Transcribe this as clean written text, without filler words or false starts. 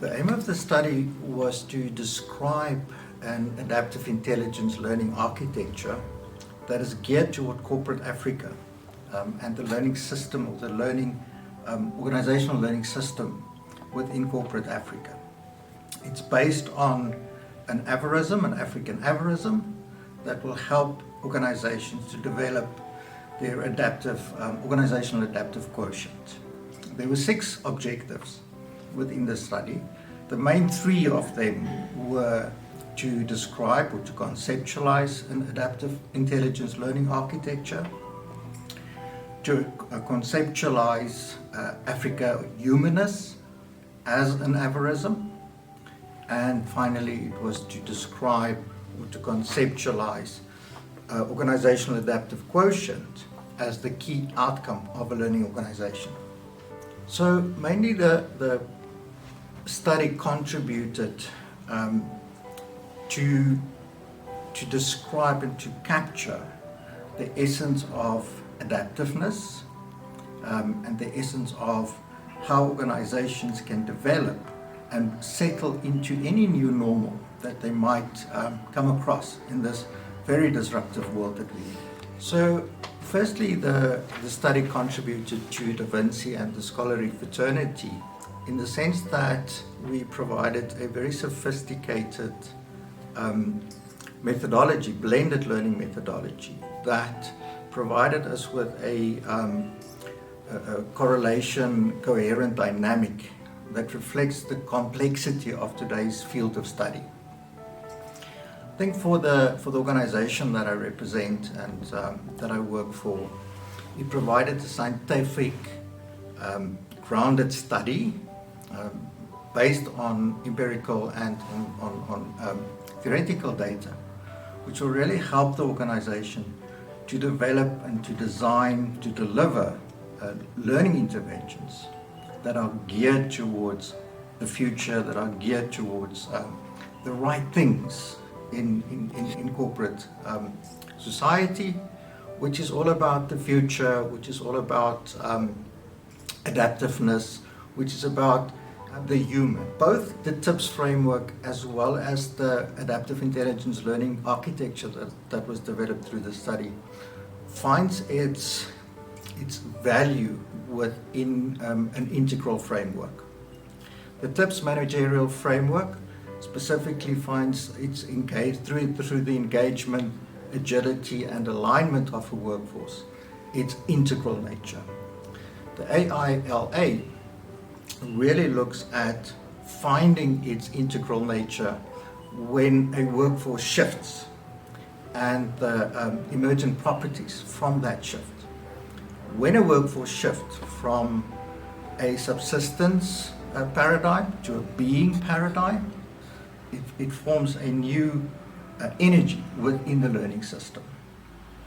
The aim of the study was to describe an adaptive intelligence learning architecture that is geared toward corporate Africa and the learning system, or the learning organizational learning system within corporate Africa. It's based on an aphorism, an African aphorism, that will help organizations to develop their adaptive, organizational adaptive quotient. There were 6 objectives within the study. The main 3 of them were to describe or to conceptualize an adaptive intelligence learning architecture, to conceptualize Africa humanness as an aphorism, and finally it was to describe or to conceptualize organizational adaptive quotient as the key outcome of a learning organization. So mainly the study contributed to describe and to capture the essence of adaptiveness and the essence of how organizations can develop and settle into any new normal that they might come across in this very disruptive world that we live in. So firstly, the study contributed to DaVinci and the scholarly fraternity in the sense that we provided a very sophisticated methodology, blended learning methodology, that provided us with a correlation, coherent dynamic that reflects the complexity of today's field of study. I think for the organization that I represent and that I work for, it provided a scientific grounded study based on empirical and on theoretical data, which will really help the organization to develop and to design, to deliver learning interventions that are geared towards the future, that are geared towards the right things in corporate society, which is all about the future, which is all about adaptiveness, which is about the human. Both the TIPS framework as well as the adaptive intelligence learning architecture that was developed through the study finds its value within an integral framework. The TIPS managerial framework specifically finds its engaged through the engagement, agility and alignment of a workforce, its integral nature. The AILA really looks at finding its integral nature when a workforce shifts and the emergent properties from that shift. When a workforce shifts from a subsistence paradigm to a being paradigm, it forms a new energy within the learning system.